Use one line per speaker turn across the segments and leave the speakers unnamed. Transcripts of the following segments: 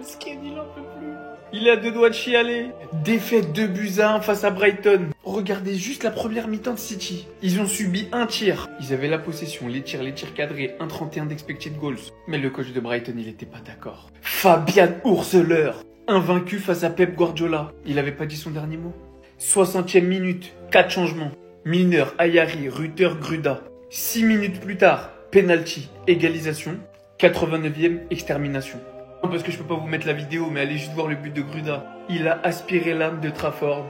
Mesquine, il en peut plus. Il est à deux doigts de chialer. Défaite 2-1 face à Brighton. Regardez juste la première mi-temps de City. Ils ont subi un tir. Ils avaient la possession, les tirs cadrés, 1,31 d'expected goals. Mais le coach de Brighton, il était pas d'accord. Fabian Hurseler, invaincu face à Pep Guardiola. Il avait pas dit son dernier mot. 60e minute, 4 changements. Milner, Ayari, Rutter, Gruda. 6 minutes plus tard, penalty, égalisation. 89e, extermination. Non, parce que je peux pas vous mettre la vidéo, mais allez juste voir le but de Gruda. Il a aspiré l'âme de Trafford.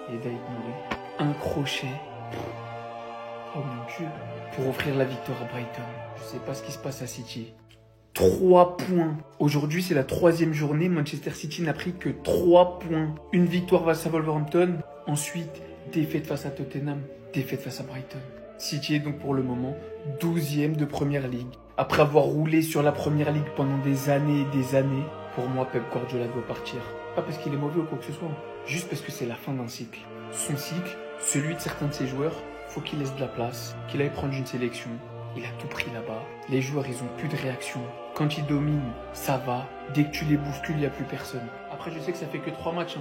Et David Mouré, un crochet. Oh mon Dieu. Pour offrir la victoire à Brighton. Je sais pas ce qui se passe à City. 3 points. Aujourd'hui, c'est la 3e journée. Manchester City n'a pris que 3 points. Une victoire face à Wolverhampton. Ensuite, défaite face à Tottenham. Défaite face à Brighton. City est donc pour le moment 12e de Première Ligue. Après avoir roulé sur la Première Ligue pendant des années et des années, pour moi, Pep Guardiola doit partir. Pas parce qu'il est mauvais ou quoi que ce soit, juste parce que c'est la fin d'un cycle. Son cycle, celui de certains de ses joueurs, faut qu'il laisse de la place, qu'il aille prendre une sélection. Il a tout pris là-bas. Les joueurs, ils ont plus de réaction. Quand ils dominent, ça va. Dès que tu les bouscules, il n'y a plus personne. Après, je sais que ça fait que 3 matchs.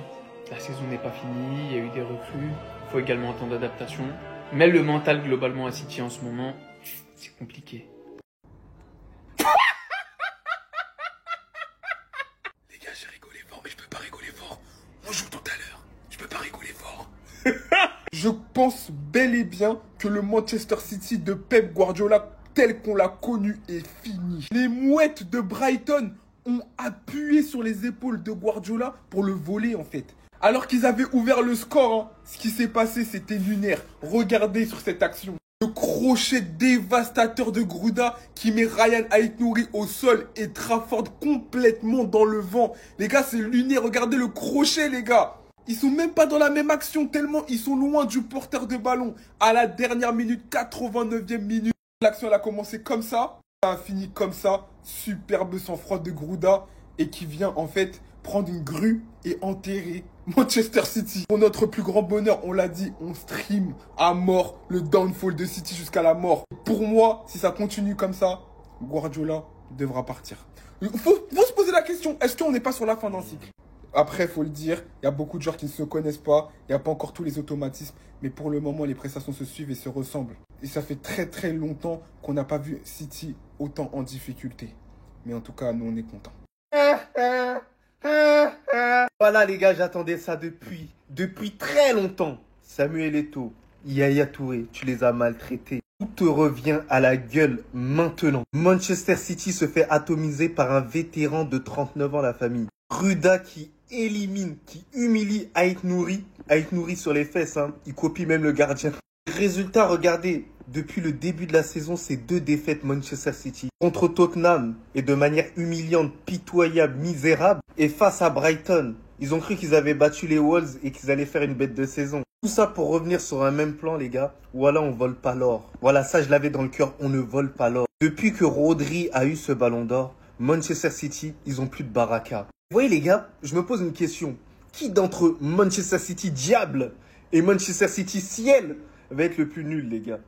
La saison n'est pas finie, il y a eu des recrues. Il faut également un temps d'adaptation. Mais le mental, globalement, à City en ce moment, c'est compliqué.
Les gars, j'ai rigolé fort, mais je peux pas rigoler fort. On joue tout à l'heure. Je peux pas rigoler fort.
Je pense bel et bien que le Manchester City de Pep Guardiola, tel qu'on l'a connu, est fini. Les mouettes de Brighton ont appuyé sur les épaules de Guardiola pour le voler, en fait. Alors qu'ils avaient ouvert le score, ce qui s'est passé, c'était lunaire. Regardez sur cette action. Le crochet dévastateur de Gruda qui met Ryan Aït-Nouri au sol et Trafford complètement dans le vent. Les gars, c'est lunaire. Regardez le crochet, les gars. Ils sont même pas dans la même action tellement ils sont loin du porteur de ballon. À la dernière minute, 89e minute, l'action elle a commencé comme ça. Ça a fini comme ça. Superbe sang-froid de Gruda et qui vient en fait prendre une grue et enterrer Manchester City. Pour notre plus grand bonheur, on l'a dit, on stream à mort le downfall de City jusqu'à la mort. Pour moi, si ça continue comme ça, Guardiola devra partir. Faut se poser la question, est-ce qu'on n'est pas sur la fin d'un cycle? Après, il faut le dire, il y a beaucoup de joueurs qui ne se connaissent pas, il n'y a pas encore tous les automatismes, mais pour le moment, les prestations se suivent et se ressemblent. Et ça fait très très longtemps qu'on n'a pas vu City autant en difficulté. Mais en tout cas, nous, on est contents.
Voilà les gars, j'attendais ça depuis très longtemps. Samuel Eto'o, Yaya Touré, tu les as maltraités. Tout te revient à la gueule maintenant. Manchester City se fait atomiser par un vétéran de 39 ans, la famille. Gruda qui élimine, qui humilie Aït-Nouri. Aït-Nouri sur les fesses, il copie même le gardien. Résultat, regardez, depuis le début de la saison, c'est 2 défaites Manchester City. Contre Tottenham, et de manière humiliante, pitoyable, misérable. Et face à Brighton, ils ont cru qu'ils avaient battu les Wolves et qu'ils allaient faire une bête de saison. Tout ça pour revenir sur un même plan, les gars. Voilà, on vole pas l'or. Voilà, ça je l'avais dans le cœur, on ne vole pas l'or. Depuis que Rodri a eu ce ballon d'or, Manchester City, ils ont plus de baraka. Vous voyez les gars, je me pose une question. Qui d'entre Manchester City diable et Manchester City ciel va être le plus nul, les gars?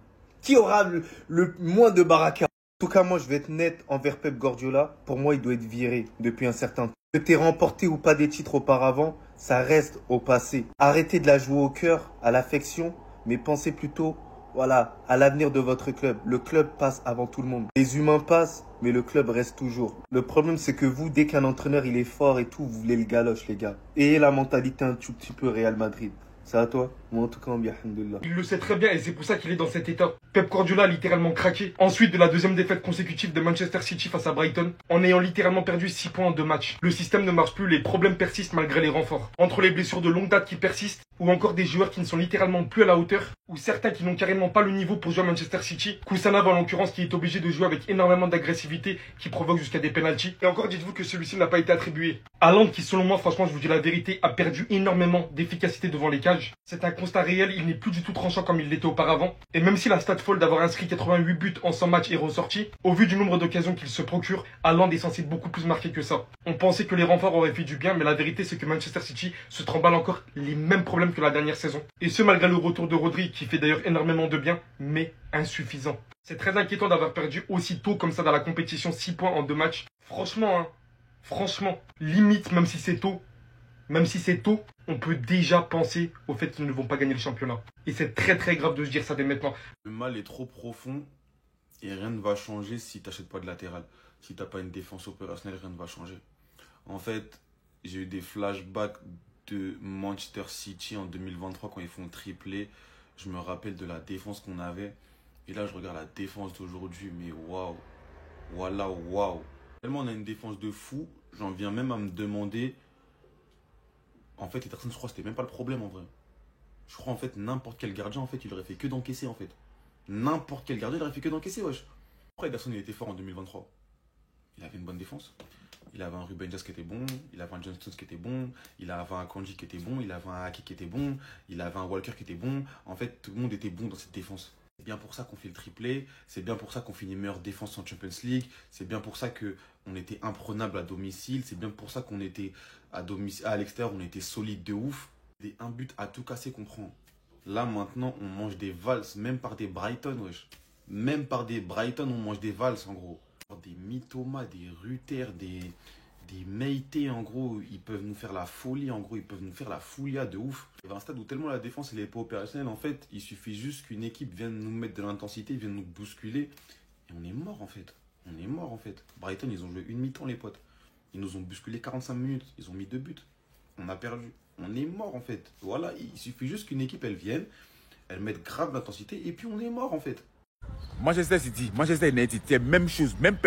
Qui aura le moins de baraka? En tout cas, moi, je vais être net envers Pep Guardiola. Pour moi, il doit être viré depuis un certain temps. Que t'aies remporté ou pas des titres auparavant, ça reste au passé. Arrêtez de la jouer au cœur, à l'affection, mais pensez plutôt, voilà, à l'avenir de votre club. Le club passe avant tout le monde. Les humains passent, mais le club reste toujours. Le problème, c'est que vous, dès qu'un entraîneur, il est fort et tout, vous voulez le galoche, les gars. Ayez la mentalité un tout petit peu Real Madrid. C'est à toi? Moi, en tout cas, bien, alhamdoulilah.
Il le sait très bien et c'est pour ça qu'il est dans cet état. Pep Guardiola a littéralement craqué. Ensuite de la 2e défaite consécutive de Manchester City face à Brighton, en ayant littéralement perdu 6 points en 2 matchs. Le système ne marche plus, les problèmes persistent malgré les renforts. Entre les blessures de longue date qui persistent, ou encore des joueurs qui ne sont littéralement plus à la hauteur, ou certains qui n'ont carrément pas le niveau pour jouer à Manchester City, Kousanav en l'occurrence qui est obligé de jouer avec énormément d'agressivité qui provoque jusqu'à des pénaltys. Et encore dites-vous que celui-ci n'a pas été attribué. Haaland qui selon moi, franchement je vous dis la vérité, a perdu énormément d'efficacité devant les cages. C'est un constat réel, il n'est plus du tout tranchant comme il l'était auparavant. Et même si la stat folle d'avoir inscrit 88 buts en 100 matchs est ressortie, au vu du nombre d'occasions qu'il se procure, Haaland est censé beaucoup plus marquer que ça. On pensait que les renforts auraient fait du bien, mais la vérité c'est que Manchester City se tremballe encore les mêmes problèmes que la dernière saison. Et ce malgré le retour de Rodri qui fait d'ailleurs énormément de bien, mais insuffisant. C'est très inquiétant d'avoir perdu aussi tôt comme ça dans la compétition 6 points en 2 matchs. Franchement, Franchement, limite, même si c'est tôt, on peut déjà penser au fait qu'ils ne vont pas gagner le championnat. Et c'est très très grave de se dire ça dès maintenant.
Le mal est trop profond et rien ne va changer si tu n'achètes pas de latéral. Si tu n'as pas une défense opérationnelle, rien ne va changer. En fait, j'ai eu des flashbacks de Manchester City en 2023 quand ils font triplé. Je me rappelle de la défense qu'on avait. Et là, je regarde la défense d'aujourd'hui, mais waouh. Voilà, waouh. Tellement on a une défense de fou, j'en viens même à me demander. En fait, Ederson, je crois que c'était même pas le problème en vrai. Je crois en fait n'importe quel gardien, en fait, il aurait fait que d'encaisser en fait. N'importe quel gardien, il aurait fait que d'encaisser, wesh. Après, Ederson, il était fort en 2023. Il avait une bonne défense. Il avait un Ruben Dias qui était bon, il avait un John Stones qui était bon, il avait un Kanji qui était bon, il avait un Ake qui était bon, il avait un Walker qui était bon. En fait, tout le monde était bon dans cette défense. C'est bien pour ça qu'on fait le triplé, c'est bien pour ça qu'on finit meilleure défense en Champions League, c'est bien pour ça qu'on était imprenable à domicile, c'est bien pour ça qu'on était à l'extérieur, on était solide de ouf. Des un but à tout casser qu'on prend. Là maintenant, on mange des valses, même par des Brighton, wesh. Même par des Brighton, on mange des valses en gros. Des Mitoma, des Rutter, des Meite, en gros, ils peuvent nous faire la folie, en gros, ils peuvent nous faire la foulia de ouf. Il y a un stade où tellement la défense elle est pas opérationnelle, en fait, il suffit juste qu'une équipe vienne nous mettre de l'intensité, vienne nous bousculer, et on est mort en fait. On est mort en fait. Brighton, ils ont joué une mi-temps les potes. Ils nous ont bousculé 45 minutes, ils ont mis 2 buts. On a perdu. On est mort en fait. Voilà, il suffit juste qu'une équipe elle vienne, elle mette grave l'intensité, et puis on est mort en fait.
Manchester City, Manchester United, c'est la même chose, même.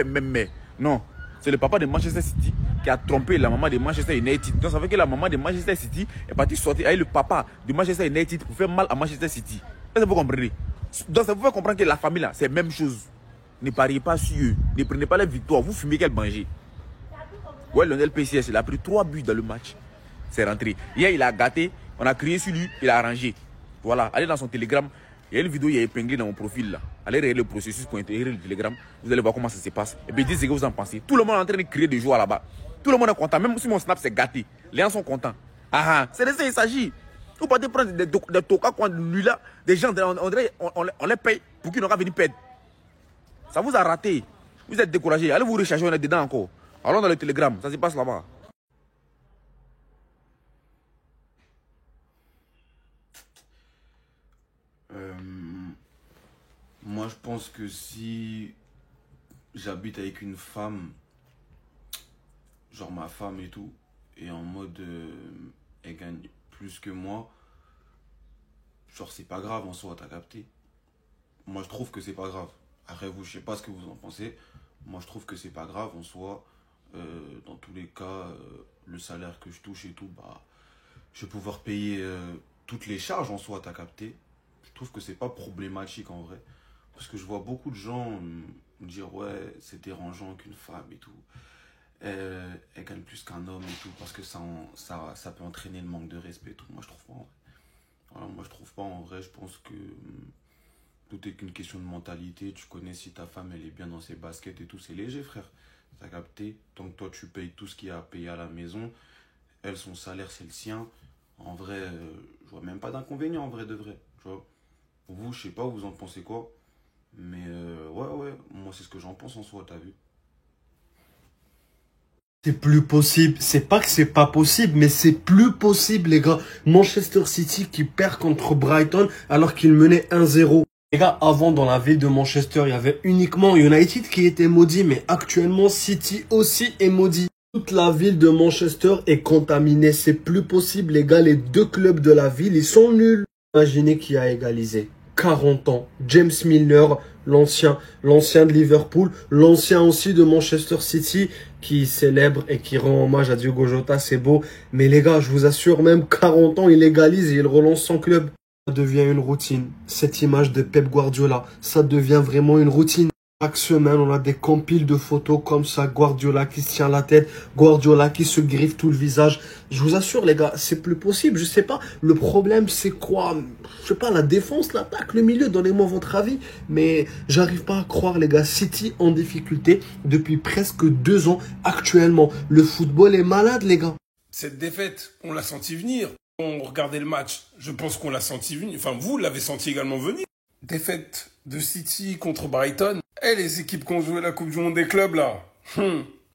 Non, c'est le papa de Manchester City qui a trompé la maman de Manchester United. Donc ça veut dire que la maman de Manchester City est partie sortir avec le papa de Manchester United pour faire mal à Manchester City. Ça vous comprenez? Donc ça vous fait comprendre que la famille là, c'est la même chose. Ne pariez pas sur eux, ne prenez pas la victoire, vous fumez quel manger. Ouais, Lionel PCS, il a pris 3 buts dans le match. C'est rentré. Hier, il a gâté, on a crié sur lui, il a arrangé. Voilà, allez dans son Telegram. Il y a une vidéo, il est épinglé dans mon profil là. Allez regarder le processus pour intégrer le Telegram. Vous allez voir comment ça se passe. Et puis dites ce que vous en pensez. Tout le monde est en train de crier de joie là-bas. Tout le monde est content. Même si mon snap c'est gâté. Les gens sont contents. Ah ah, c'est de ça il s'agit. Vous partez prendre des tokas quand lui là, des gens, on les paye pour qu'ils n'aient pas venir perdre. Ça vous a raté. Vous êtes découragé. Allez vous recharger, on est dedans encore. Allons dans le Telegram. Ça se passe là-bas.
Moi, je pense que si j'habite avec une femme, genre ma femme et tout, et en mode elle gagne plus que moi, genre c'est pas grave en soi, t'as capté? Moi, je trouve que c'est pas grave. Après, vous, je sais pas ce que vous en pensez. Moi, je trouve que c'est pas grave en soi. Dans tous les cas, le salaire que je touche et tout, bah, je vais pouvoir payer toutes les charges en soi, t'as capté? Je trouve que c'est pas problématique en vrai. Parce que je vois beaucoup de gens me dire ouais, c'est dérangeant qu'une femme et tout, elle gagne plus qu'un homme et tout, parce que ça peut entraîner le manque de respect et tout. Moi je trouve pas en vrai. Voilà, moi je trouve pas en vrai, je pense que tout est qu'une question de mentalité. Tu connais si ta femme elle est bien dans ses baskets et tout, c'est léger frère. T'as capté? Tant que toi tu payes tout ce qu'il y a à payer à la maison, elle son salaire c'est le sien. En vrai, je vois même pas d'inconvénient en vrai de vrai. Tu vois? Vous, je sais pas, vous en pensez quoi? Mais ouais, moi c'est ce que j'en pense en soi, t'as vu?
C'est plus possible. C'est pas que c'est pas possible, mais c'est plus possible, les gars. Manchester City qui perd contre Brighton alors qu'il menait 1-0. Les gars, avant, dans la ville de Manchester, il y avait uniquement United qui était maudit, mais actuellement, City aussi est maudit. Toute la ville de Manchester est contaminée. C'est plus possible, les gars. Les deux clubs de la ville, ils sont nuls. Imaginez qui a égalisé. 40 ans. James Milner, l'ancien de Liverpool, l'ancien aussi de Manchester City, qui célèbre et qui rend hommage à Diogo Jota, c'est beau. Mais les gars, je vous assure, même 40 ans, il égalise et il relance son club. Ça devient une routine. Cette image de Pep Guardiola, ça devient vraiment une routine. Chaque semaine, on a des compiles de photos comme ça. Guardiola qui se tient la tête. Guardiola qui se griffe tout le visage. Je vous assure, les gars, c'est plus possible. Je sais pas. Le problème, c'est quoi? Je sais pas, la défense, l'attaque, le milieu. Donnez-moi votre avis. Mais j'arrive pas à croire, les gars. City en difficulté depuis presque 2 ans actuellement. Le football est malade, les gars.
Cette défaite, on l'a senti venir. On regardait le match. Je pense qu'on l'a senti venir. Enfin, vous l'avez senti également venir. Défaite de City contre Brighton. Eh, les équipes qui ont joué la Coupe du Monde des clubs, là.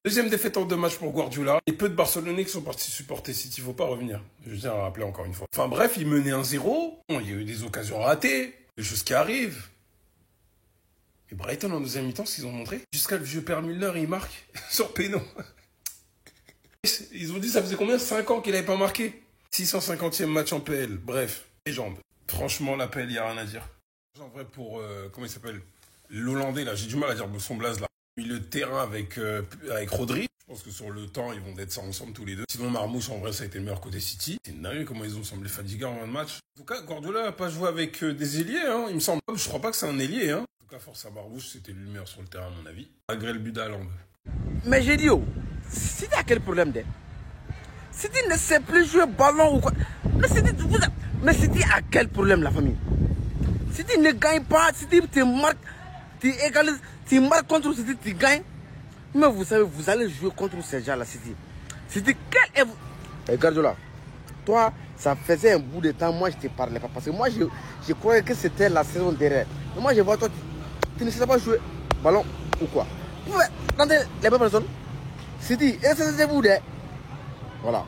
Deuxième défaite en 2 matchs pour Guardiola. Et peu de Barcelonais qui sont partis supporter City. Faut pas revenir. Je tiens à rappeler encore une fois. Enfin bref, il menait 1-0. Bon, il y a eu des occasions ratées. Des choses qui arrivent. Et Brighton en deuxième mi-temps, ce qu'ils ont montré. Jusqu'à le vieux père Müller, il marque sur péno. Ils ont dit ça faisait combien 5 ans qu'il n'avait pas marqué. 650e match en PL. Bref, légende. Franchement, la PL, il n'y a rien à dire. En vrai, pour, comment il s'appelle, l'Hollandais, là, j'ai du mal à dire son blaze, là. Milieu de terrain avec Rodri. Je pense que sur le temps, ils vont être ça ensemble tous les deux. Sinon, Marmouche, en vrai, ça a été le meilleur côté City. C'est dingue comment ils ont semblé fatigués en fin de match. En tout cas, Guardiola n'a pas joué avec des ailiers, hein, il me semble. Je crois pas que c'est un ailier, hein. En tout cas, force à Marmouche, c'était lui le meilleur sur le terrain, à mon avis. Malgré le but d'Haaland.
Mais j'ai dit, oh, City a quel problème d'être? City ne sait plus jouer ballon ou quoi. Mais City a quel problème, la famille? City ne gagne pas, City te marque, tu égalises, tu marques contre City, tu gagnes. Mais vous savez, vous allez jouer contre ces gens-là, City. City, quel est vous? Guardiola, toi, ça faisait un bout de temps, moi je te parlais pas. Parce que moi, je croyais que c'était la saison derrière. Mais moi, je vois toi, tu ne sais pas jouer ballon ou quoi. Vous pouvez prendre les bonnes personnes. City, et c'est vous, voilà.